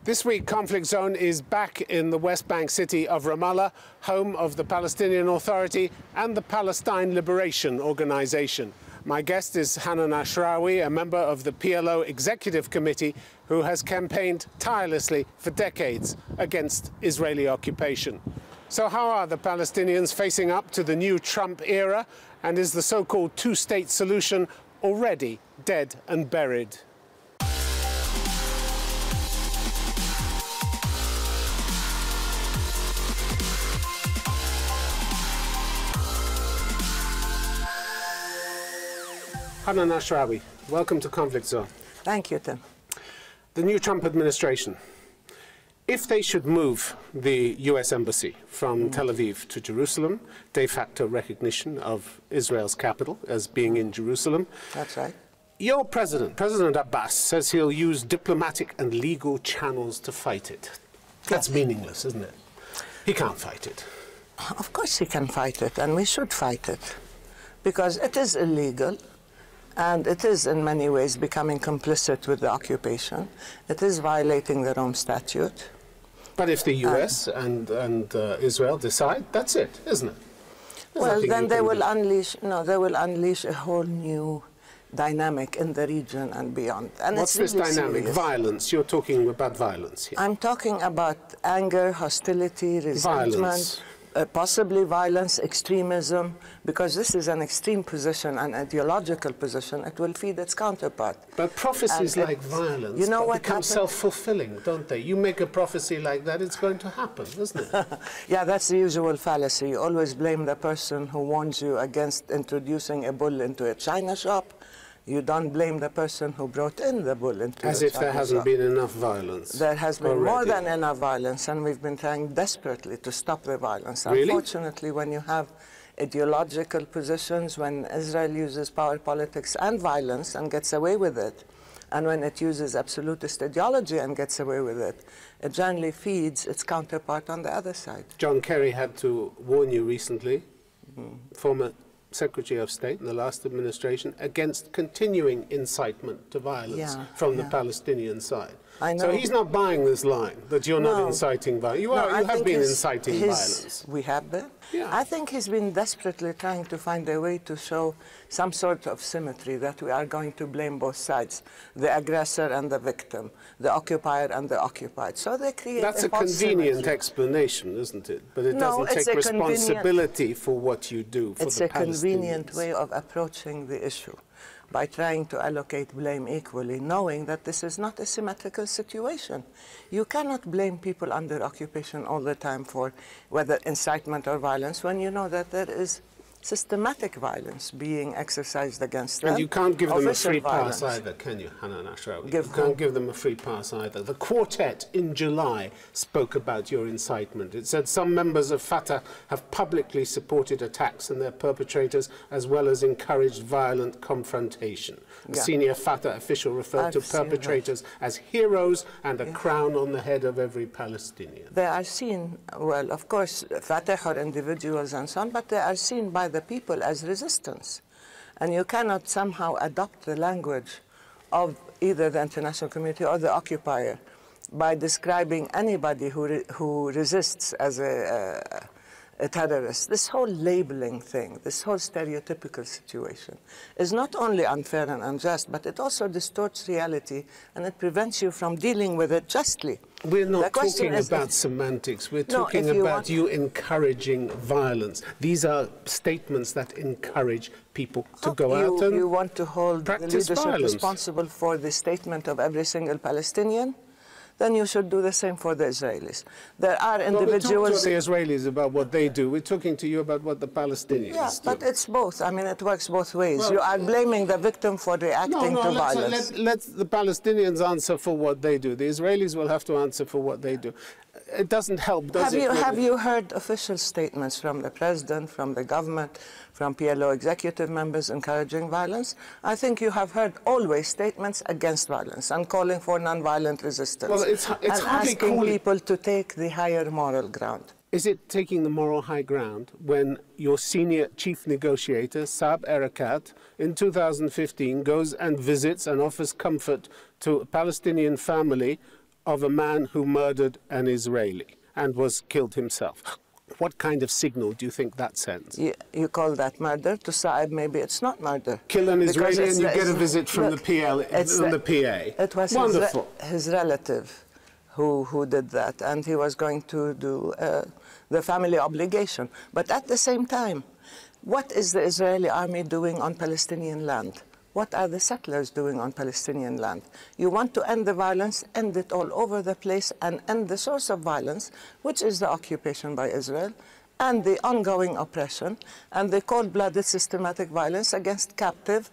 This week, Conflict Zone is back in the West Bank city of Ramallah, home of the Palestinian Authority and the Palestine Liberation Organization. My guest is Hanan Ashrawi, a member of the PLO Executive Committee who has campaigned tirelessly for decades against Israeli occupation. So how are the Palestinians facing up to the new Trump era, and is the so-called two-state solution already dead and buried? Hanan Ashrawi, welcome to Conflict Zone. Thank you, Tim. The new Trump administration, if they should move the U.S. Embassy from Tel Aviv to Jerusalem, de facto recognition of Israel's capital as being in Jerusalem. That's right. Your president, President Abbas, says he'll use diplomatic and legal channels to fight it. That's meaningless, isn't it? He can't fight it. Of course he can fight it, and we should fight it, because it is illegal. And it is, in many ways, becoming complicit with the occupation. It is violating the Rome Statute. But if the U.S. and Israel decide, that's it, isn't it? Well, then they will unleash. No, they will unleash a whole new dynamic in the region and beyond. And what's this dynamic? Violence. You're talking about violence here. I'm talking about anger, hostility, resentment. Violence. Possibly violence, extremism, because this is an extreme position, an ideological position. It will feed its counterpart. But prophecies like violence become self-fulfilling, don't they? You make a prophecy like that, it's going to happen, isn't it? Yeah, that's the usual fallacy. You always blame the person who warns you against introducing a bull into a china shop. You don't blame the person who brought in the bull into the china shop. As if there hasn't been enough violence. There has been more than enough violence, and we've been trying desperately to stop the violence. Really? Unfortunately, when you have ideological positions, when Israel uses power politics and violence and gets away with it, and when it uses absolutist ideology and gets away with it, it generally feeds its counterpart on the other side. John Kerry had to warn you recently, former Secretary of State in the last administration, against continuing incitement to violence from the Palestinian side. I know. So he's not buying this line that you're not inciting violence. You have been inciting violence. We have been. Yeah. I think he's been desperately trying to find a way to show some sort of symmetry, that we are going to blame both sides, the aggressor and the victim, the occupier and the occupied. So they create That's a convenient explanation, isn't it? But it doesn't take responsibility for what you do for the Palestinians. It's a convenient way of approaching the issue, by trying to allocate blame equally, knowing that this is not a symmetrical situation. You cannot blame people under occupation all the time for whether incitement or violence, when you know that there is systematic violence being exercised against them. And you can't give them a free pass either, can you, Hanan Ashrawi? You can't give them a free pass either. The quartet in July spoke about your incitement. It said some members of Fatah have publicly supported attacks and their perpetrators, as well as encouraged violent confrontation. A senior Fatah official referred to perpetrators as heroes and a crown on the head of every Palestinian. They are seen, well, of course, Fatah or individuals and so on, but they are seen by the people as resistance. And you cannot somehow adopt the language of either the international community or the occupier by describing anybody who resists as a terrorist. This whole labeling thing, this whole stereotypical situation is not only unfair and unjust, but it also distorts reality, and it prevents you from dealing with it justly. We're not talking about semantics. We're talking about you encouraging violence. These are statements that encourage people to go out and you want to hold the leadership responsible for the statement of every single Palestinian? Then you should do the same for the Israelis. There are individuals... We're talking to the Israelis about what they do. We're talking to you about what the Palestinians do. Yeah, but it's both. I mean, it works both ways. Well, you are blaming the victim for reacting to violence. Let the Palestinians answer for what they do. The Israelis will have to answer for what they do. It doesn't help, does it? Have you heard official statements from the president, from the government, from PLO executive members encouraging violence? I think you have heard always statements against violence and calling for non-violent resistance. Well, it's and asking people to take the higher moral ground. Is it taking the moral high ground when your senior chief negotiator, Saeb Erekat, in 2015 goes and visits and offers comfort to a Palestinian family of a man who murdered an Israeli and was killed himself. What kind of signal do you think that sends? You call that murder? To Saab, maybe it's not murder. Kill an Israeli and you get a visit from the PA. It was wonderful. His relative who did that, and he was going to do the family obligation. But at the same time, what is the Israeli army doing on Palestinian land? What are the settlers doing on Palestinian land? You want to end the violence, end it all over the place, and end the source of violence, which is the occupation by Israel, and the ongoing oppression, and the cold-blooded systematic violence against captive,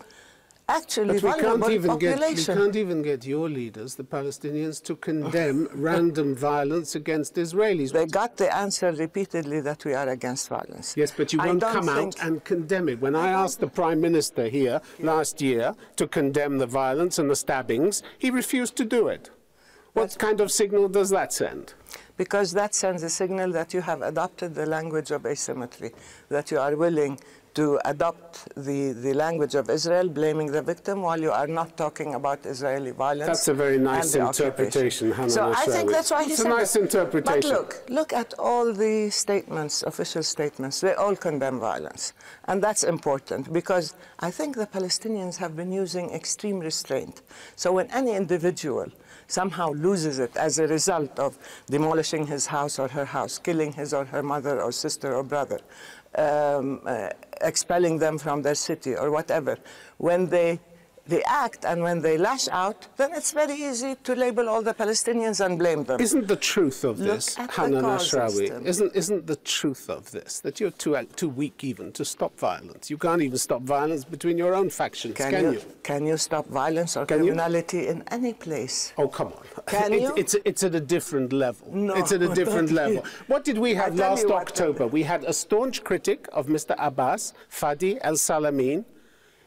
actually vulnerable population. We can't even get your leaders, the Palestinians, to condemn random violence against Israelis. They got the answer repeatedly that we are against violence. Yes, but you won't come out and condemn it. When I asked the Prime Minister here last year to condemn the violence and the stabbings, he refused to do it. What kind of signal does that send? Because that sends a signal that you have adopted the language of asymmetry, that you are willing to adopt the language of Israel, blaming the victim, while you are not talking about Israeli violence. That's a very nice interpretation, Hanan Ashrawi. So I think that's why he said it's a nice interpretation. But look at all the statements, official statements. They all condemn violence. And that's important, because I think the Palestinians have been using extreme restraint. So when any individual somehow loses it as a result of demolishing his house or her house, killing his or her mother or sister or brother, expelling them from their city or whatever, when they react and when they lash out, then it's very easy to label all the Palestinians and blame them. Isn't the truth of this, Hanan Ashrawi, isn't the truth of this that you're too weak even to stop violence? You can't even stop violence between your own factions, can you? Can you stop violence or criminality in any place? Oh, come on. Can you? It's at a different level. No. It's at a different level. What did we have last October? We had a staunch critic of Mr. Abbas, Fadi al-Salamin.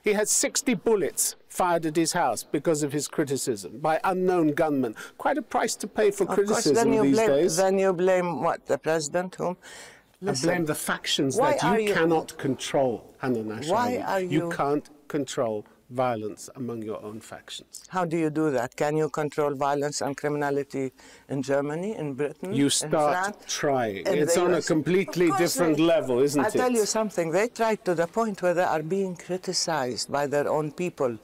He had 60 bullets fired at his house because of his criticism by unknown gunmen. Quite a price to pay for criticism these days. Then you blame what, the president? Whom? Listen, I blame the factions that you cannot control, Hanan Ashrawi. Why are you... You can't control violence among your own factions. How do you do that? Can you control violence and criminality in Germany, in Britain, you start in France, trying. It's on a completely different level, isn't it? I tell you something. They tried to the point where they are being criticized by their own people.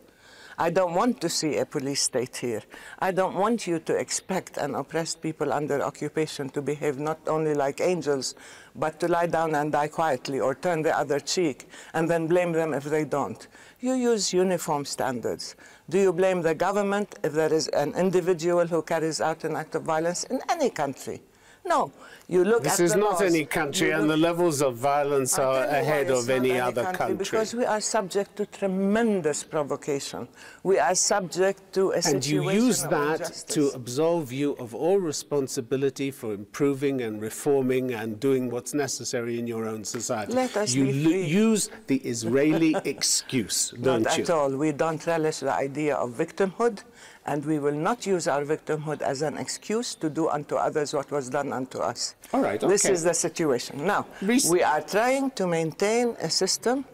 I don't want to see a police state here. I don't want you to expect an oppressed people under occupation to behave not only like angels, but to lie down and die quietly or turn the other cheek and then blame them if they don't. You use uniform standards. Do you blame the government if there is an individual who carries out an act of violence in any country? No. You look at the laws. This is not any country, and the levels of violence are ahead of any other country. Because we are subject to tremendous provocation. We are subject to a situation of injustice. And you use that to absolve you of all responsibility for improving and reforming and doing what's necessary in your own society. Let us you be free. Use the Israeli excuse, don't Not you? at all. We don't relish the idea of victimhood, and we will not use our victimhood as an excuse to do unto others what was done unto us. All right, okay. This is the situation. Now, we are trying to maintain a system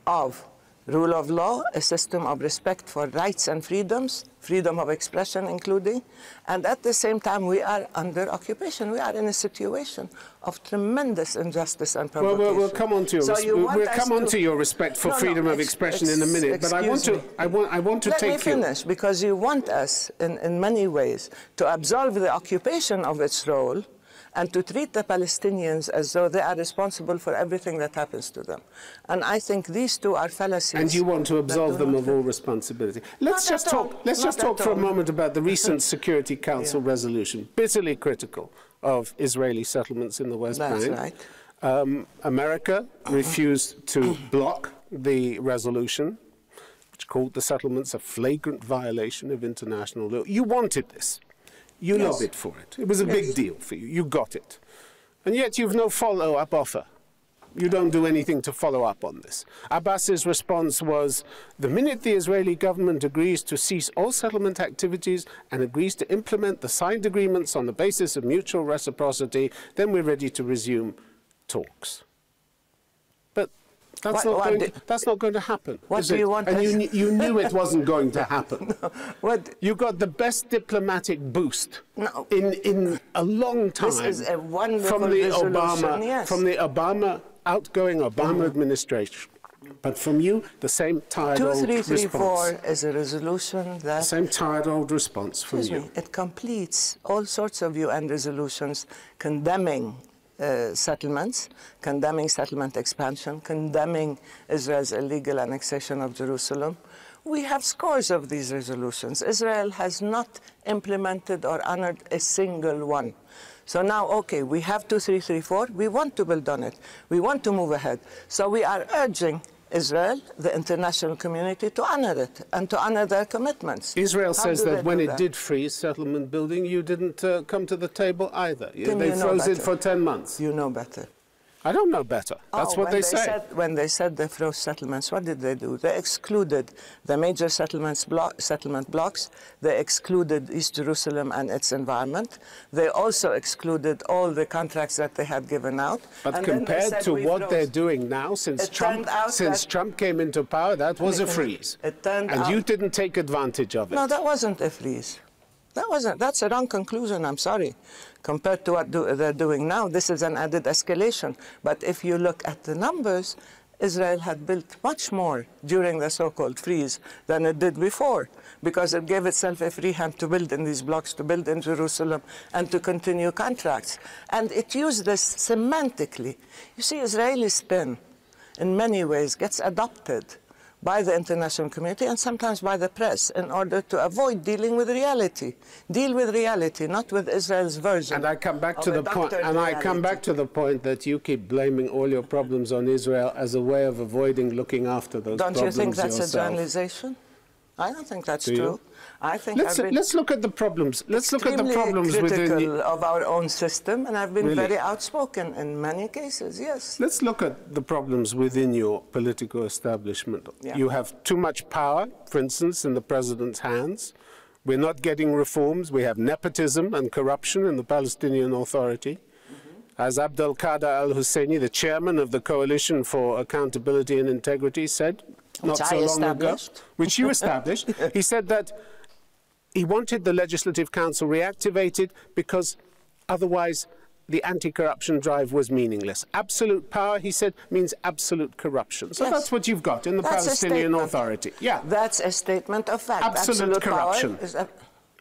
of rule of law, a system of respect for rights and freedoms, freedom of expression including, and at the same time we are under occupation. We are in a situation of tremendous injustice and provocation. Well, we'll come on to your, respect for freedom of expression in a minute, but I want to take you... Let me finish, because you want us in many ways to absolve the occupation of its role and to treat the Palestinians as though they are responsible for everything that happens to them. And I think these two are fallacies. And you want to absolve them of all responsibility. Let's just talk for a moment about the recent Security Council resolution, bitterly critical of Israeli settlements in the West Bank. That's right. America refused to block the resolution, which called the settlements a flagrant violation of international law. You wanted this. You lobbied for it. It was a big deal for you. You got it. And yet you've no follow-up offer. You don't do anything to follow up on this. Abbas's response was, the minute the Israeli government agrees to cease all settlement activities and agrees to implement the signed agreements on the basis of mutual reciprocity, then we're ready to resume talks. But That's not going to happen. What do you want? And you knew it wasn't going to happen. No, you got the best diplomatic boost in a long time. This is a wonderful from the resolution, yes. From the outgoing Obama administration. But from you, the same tired old response. 2334 is a resolution that... The same tired old response from you. It completes all sorts of UN resolutions condemning settlements, condemning settlement expansion, condemning Israel's illegal annexation of Jerusalem. We have scores of these resolutions. Israel has not implemented or honored a single one. So now, okay, we have 2334. We want to build on it. We want to move ahead. So we are urging Israel, the international community, to honor it and to honor their commitments. Israel says that when it did freeze settlement building, you didn't come to the table either. They froze it for 10 months. You know better. I don't know better. That's what they say. When they said they froze settlements, what did they do? They excluded the major settlement blocks. They excluded East Jerusalem and its environment. They also excluded all the contracts that they had given out. But compared to what they're doing now, since Trump came into power, that was a freeze. And you didn't take advantage of it. No, that wasn't a freeze. That's a wrong conclusion, I'm sorry. Compared to what they're doing now, this is an added escalation. But if you look at the numbers, Israel had built much more during the so-called freeze than it did before, because it gave itself a free hand to build in these blocks, to build in Jerusalem, and to continue contracts. And it used this semantically. You see, Israeli spin, in many ways, gets adopted by the international community and sometimes by the press in order to avoid dealing with reality. Deal with reality, not with Israel's version. And I come back to the point. And I come back to the point that you keep blaming all your problems on Israel as a way of avoiding looking after those problems yourself. Don't you think that's a generalization? I don't think that's true. I think let's look at the problems. Let's look at the problems within of our own system, and I've been very outspoken in many cases. Yes. Let's look at the problems within your political establishment. Yeah. You have too much power, for instance, in the president's hands. We're not getting reforms. We have nepotism and corruption in the Palestinian Authority. As Abdel Kader al-Husseini, the chairman of the Coalition for Accountability and Integrity, said not so long ago, which you established, he said that he wanted the Legislative Council reactivated because otherwise the anti-corruption drive was meaningless. Absolute power, he said, means absolute corruption. So that's what you've got in the Palestinian Authority. Yeah. That's a statement of fact. Absolute corruption.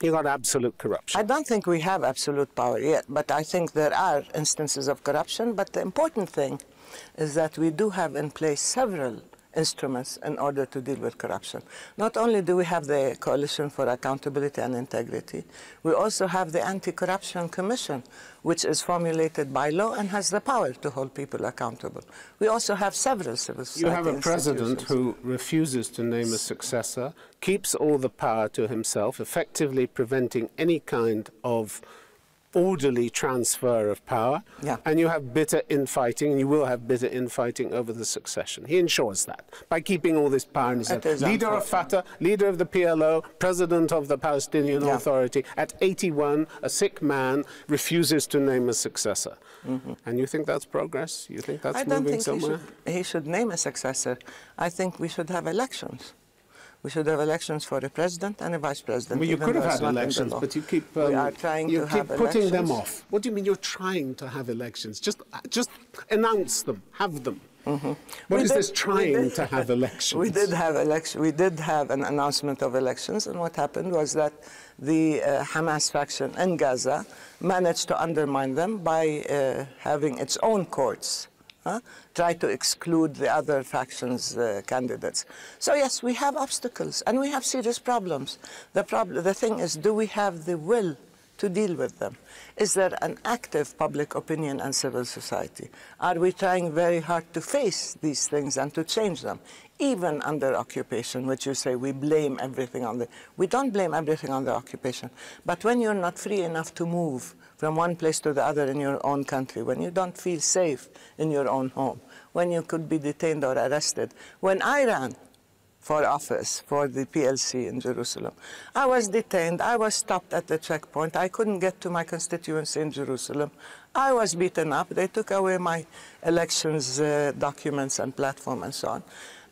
You got absolute corruption. I don't think we have absolute power yet, but I think there are instances of corruption. But the important thing is that we do have in place several instruments in order to deal with corruption. Not only do we have the Coalition for Accountability and Integrity, we also have the Anti-Corruption Commission, which is formulated by law and has the power to hold people accountable. We also have several civil society You have a president who refuses to name a successor, keeps all the power to himself, effectively preventing any kind of orderly transfer of power, and you have bitter infighting, and you will have bitter infighting over the succession. He ensures that by keeping all this power in his hand. Leader of Fatah, leader of the PLO, president of the Palestinian Authority, at 81, a sick man, refuses to name a successor. And you think that's progress? You think that's moving somewhere? He should name a successor. I think we should have elections. We should have elections for a president and a vice president. Well, you could have had elections, but you keep putting them off. What do you mean you're trying to have elections? Just announce them, have them. What is this trying to have elections? We did have elections. We did have an announcement of elections, and what happened was that the Hamas faction in Gaza managed to undermine them by having its own courts. Try to exclude the other factions' candidates. So yes, we have obstacles and we have serious problems. The thing is, do we have the will to deal with them? Is there an active public opinion and civil society? Are we trying very hard to face these things and to change them? Even under occupation, which you say we blame everything on we don't blame everything on the occupation. But when you're not free enough to move from one place to the other in your own country, when you don't feel safe in your own home, when you could be detained or arrested, when Iran for office for the PLC in Jerusalem. I was detained. I was stopped at the checkpoint. I couldn't get to my constituency in Jerusalem. I was beaten up. They took away my elections documents and platform and so on.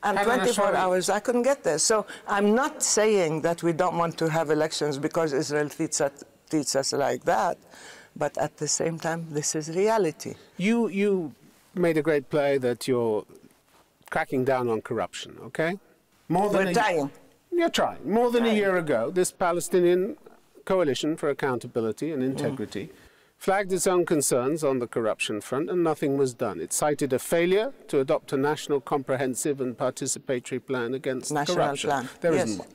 And 24 hours, I couldn't get there. So I'm not saying that we don't want to have elections because Israel treats us like that. But at the same time, this is reality. You made a great play that you're cracking down on corruption, okay? We're trying. You're trying. More than a year ago, this Palestinian Coalition for Accountability and Integrity flagged its own concerns on the corruption front, and nothing was done. It cited a failure to adopt a national comprehensive and participatory plan against corruption. Plan. There isn't one.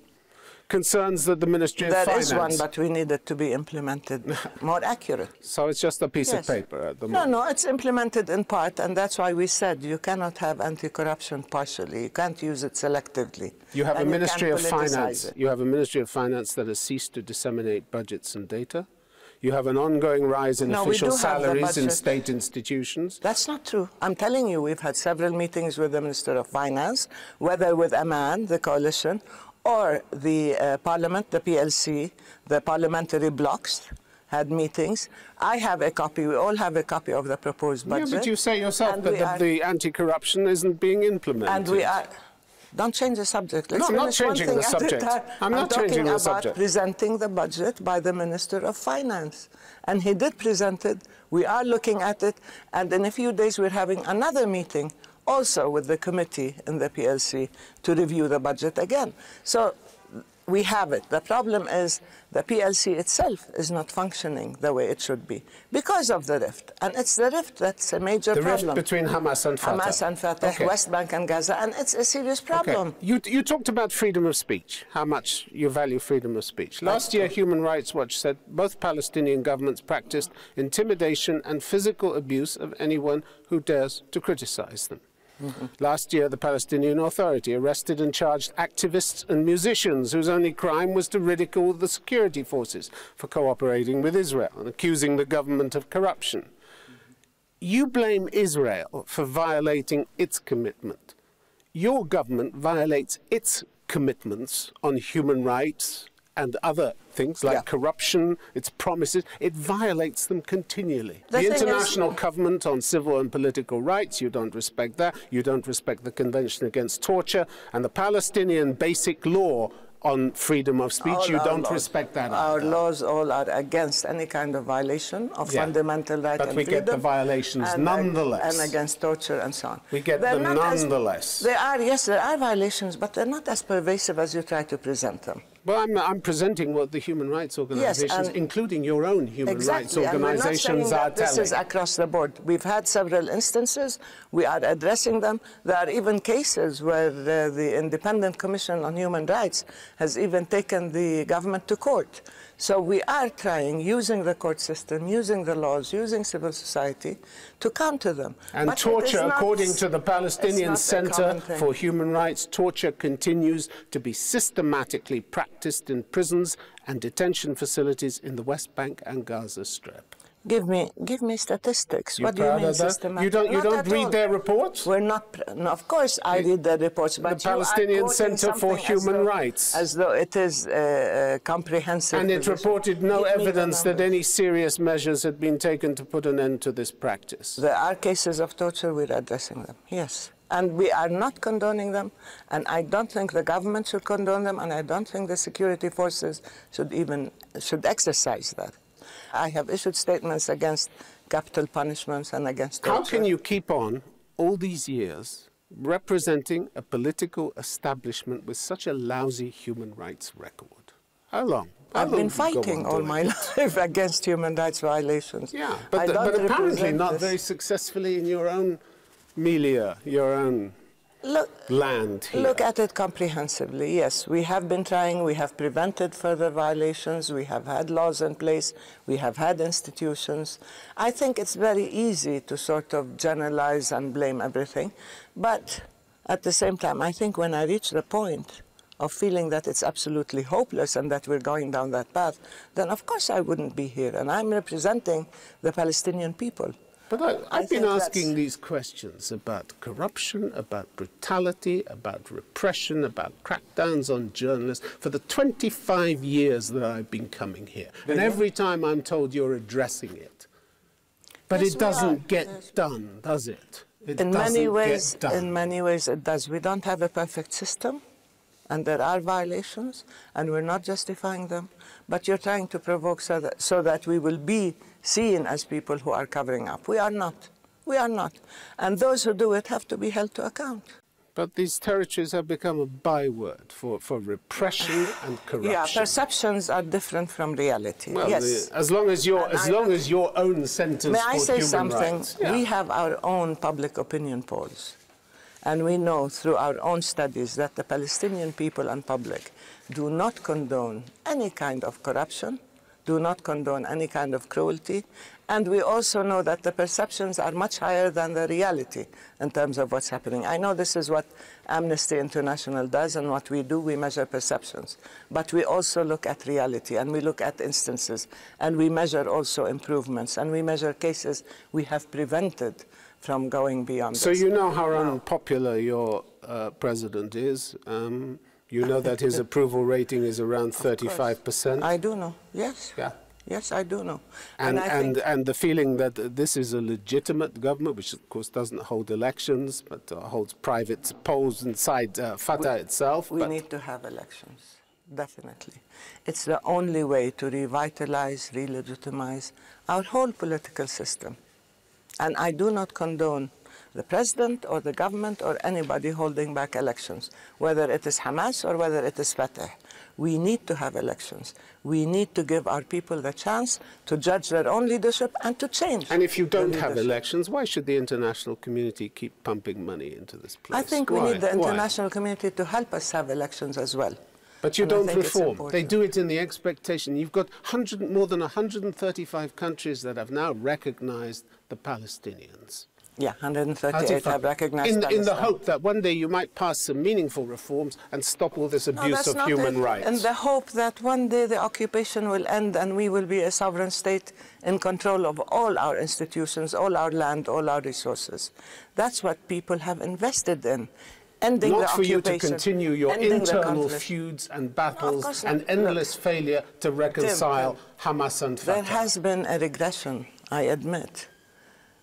Concerns that the Ministry of Finance... There is one, but we need it to be implemented more accurate. So it's just a piece of paper at the moment? No, it's implemented in part, and that's why we said you cannot have anti-corruption partially. You can't use it selectively. You have a Ministry of Finance. You have a Ministry of Finance that has ceased to disseminate budgets and data. You have an ongoing rise in official salaries in state institutions. That's not true. I'm telling you, we've had several meetings with the Minister of Finance, whether with Amman, the coalition, or the Parliament, the PLC, the parliamentary blocs had meetings. I have a copy, we all have a copy of the proposed budget. Yeah, but you say yourself that the anti-corruption isn't being implemented. And we are... Don't change the subject. No, I'm not changing the subject. I'm not changing the subject. I'm talking about presenting the budget by the Minister of Finance. And he did present it. We are looking at it. And in a few days, we're having another meeting also with the committee in the PLC to review the budget again. So we have it. The problem is the PLC itself is not functioning the way it should be because of the rift. And it's the rift that's a major problem. The rift between Hamas and Fatah. Hamas and Fatah, West Bank and Gaza, and it's a serious problem. Okay. You talked about freedom of speech, how much you value freedom of speech. Last year, Human Rights Watch said both Palestinian governments practiced intimidation and physical abuse of anyone who dares to criticize them. Last year, the Palestinian Authority arrested and charged activists and musicians whose only crime was to ridicule the security forces for cooperating with Israel and accusing the government of corruption. You blame Israel for violating its commitment. Your government violates its commitments on human rights and other things like corruption, its promises. It violates them continually. The International Covenant on Civil and Political Rights, you don't respect that. You don't respect the Convention Against Torture. And the Palestinian Basic Law on freedom of speech, you don't respect that either. Our laws all are against any kind of violation of fundamental rights and freedom. But we get the violations nonetheless. And against torture and so on. We get them nonetheless. Yes, there are violations, but they're not as pervasive as you try to present them. Well, I'm presenting what the human rights organizations, including your own human rights organizations, are telling. This is across the board. We've had several instances. We are addressing them. There are even cases where the Independent Commission on Human Rights has even taken the government to court. So we are trying, using the court system, using the laws, using civil society, to counter them. And but torture, according to the Palestinian Center for Human Rights, torture continues to be systematically practiced in prisons and detention facilities in the West Bank and Gaza Strip. Give me statistics. You're what do you mean systematic? You don't read their reports? We're not. No, of course, I read their reports. But the Palestinian Center for Human Rights, as though it is comprehensive. And it reported no evidence that any serious measures had been taken to put an end to this practice. There are cases of torture. We're addressing them. Yes. And we are not condoning them, and I don't think the government should condone them, and I don't think the security forces should exercise that. I have issued statements against capital punishments and against torture. How can you keep on all these years representing a political establishment with such a lousy human rights record? How long? I've been fighting all my life against human rights violations. Yeah, but apparently not very successfully in your own milieu, your own land here. Look at it comprehensively. Yes, we have been trying. We have prevented further violations. We have had laws in place. We have had institutions. I think it's very easy to sort of generalize and blame everything. But at the same time, I think when I reach the point of feeling that it's absolutely hopeless and that we're going down that path, then of course I wouldn't be here. And I'm representing the Palestinian people. But I've been asking these questions about corruption, about brutality, about repression, about crackdowns on journalists for the 25 years that I've been coming here. And every time I'm told you're addressing it. But it doesn't get done, does it? In many ways, it does. We don't have a perfect system, and there are violations, and we're not justifying them. But you're trying to provoke so that we will be seen as people who are covering up. We are not. We are not. And those who do it have to be held to account. But these territories have become a byword for repression and corruption. Yeah, perceptions are different from reality. Well, yes. As long as your own sentence May I say for human something? rights. Yeah. We have our own public opinion polls. And we know through our own studies that the Palestinian people and public do not condone any kind of corruption, do not condone any kind of cruelty. And we also know that the perceptions are much higher than the reality in terms of what's happening. I know this is what Amnesty International does and what we do. We measure perceptions. But we also look at reality, and we look at instances, and we measure also improvements, and we measure cases we have prevented from going beyond So this. you know how unpopular your president is. You know that his approval rating is around 35%. I do know, yes. Yeah. Yes, I do know. And the feeling that this is a legitimate government, which of course doesn't hold elections, but holds private polls inside Fatah itself. We need to have elections, definitely. It's the only way to revitalize, re-legitimize our whole political system. And I do not condone the president or the government or anybody holding back elections, whether it is Hamas or whether it is Fatah. We need to have elections. We need to give our people the chance to judge their own leadership and to change. And if you don't have elections, why should the international community keep pumping money into this place? I think we need the international community to help us have elections as well. But you don't reform. They do it in the expectation. You've got more than 135 countries that have now recognized the Palestinians. Yeah, 138 have recognized Palestine. In the hope that one day you might pass some meaningful reforms and stop all this abuse of human rights. In the hope that one day the occupation will end and we will be a sovereign state in control of all our institutions, all our land, all our resources. That's what people have invested in. Ending the occupation. Not for you to continue your internal feuds and battles and endless failure to reconcile Hamas and Fatah. There has been a regression, I admit.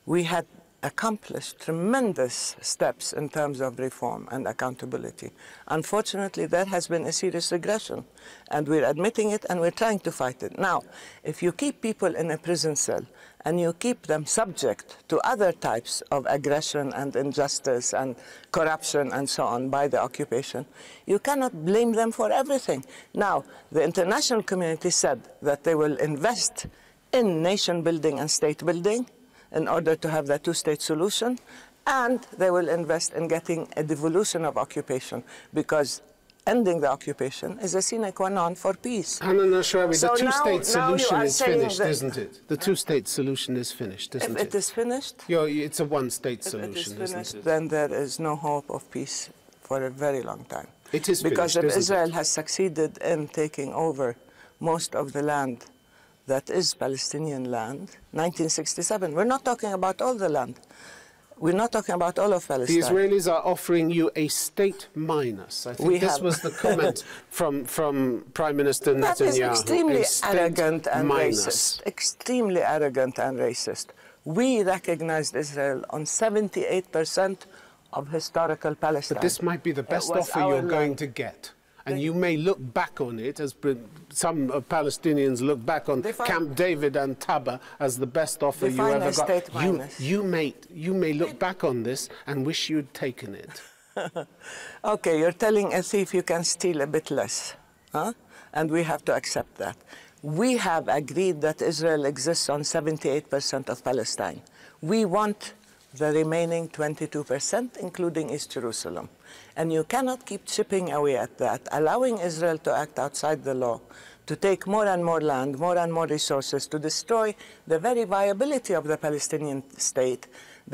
We had accomplished tremendous steps in terms of reform and accountability. Unfortunately, there has been a serious regression, and we're admitting it and we're trying to fight it. Now, if you keep people in a prison cell and you keep them subject to other types of aggression and injustice and corruption and so on by the occupation, you cannot blame them for everything. Now, the international community said that they will invest in nation building and state building in order to have the two-state solution, and they will invest in getting a devolution of occupation, because ending the occupation is a sine qua non for peace. Hanan Ashrawi, the two-state solution is finished, isn't it? The two-state solution is finished, isn't it? If it is finished? It's a one-state solution, if it is finished, isn't it? then there is no hope of peace for a very long time. It is because finished, if Israel has succeeded in taking over most of the land that is Palestinian land, 1967. We're not talking about all the land. We're not talking about all of Palestine. The Israelis are offering you a state minus. I think this was the comment from Prime Minister Netanyahu. That is extremely arrogant and minus. racist. Extremely arrogant and racist. We recognized Israel on 78% of historical Palestine. But this might be the best offer you're going to get. And you may look back on it, as some Palestinians look back on Camp David and Taba as the best offer you ever got. You may look back on this and wish you'd taken it. Okay, you're telling a thief you can steal a bit less, huh? And we have to accept that. We have agreed that Israel exists on 78% of Palestine. We want the remaining 22%, including East Jerusalem. And you cannot keep chipping away at that, allowing Israel to act outside the law, to take more and more land, more and more resources, to destroy the very viability of the Palestinian state,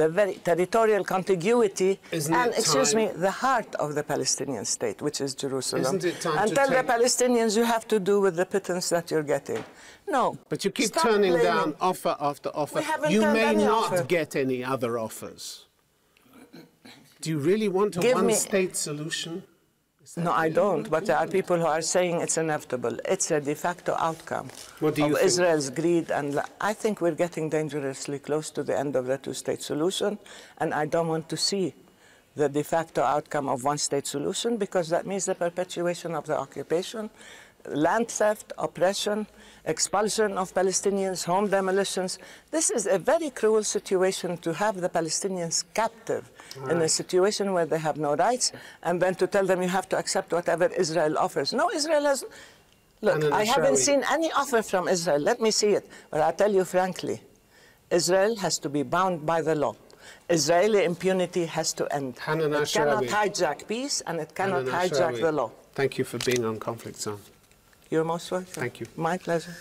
the very territorial contiguity, and, excuse me, the heart of the Palestinian state, which is Jerusalem. Isn't it time and to tell take... the Palestinians you have to do with the pittance that you're getting. No. But you keep turning down offer after offer. You may not get any other offers. Do you really want a one-state solution? No, I don't, but there are people who are saying it's inevitable. It's a de facto outcome of Israel's greed, and I think we're getting dangerously close to the end of the two-state solution, and I don't want to see the de facto outcome of one-state solution, because that means the perpetuation of the occupation, land theft, oppression, expulsion of Palestinians, home demolitions. This is a very cruel situation to have the Palestinians captive in a situation where they have no rights, and then to tell them you have to accept whatever Israel offers. No, Israel has... Look, I haven't seen any offer from Israel. Let me see it. But I tell you frankly, Israel has to be bound by the law. Israeli impunity has to end. Hanan It cannot Ashrawi. hijack peace, and it cannot hijack the law. Thank you for being on Conflict Zone. You're most welcome. Thank you. My pleasure.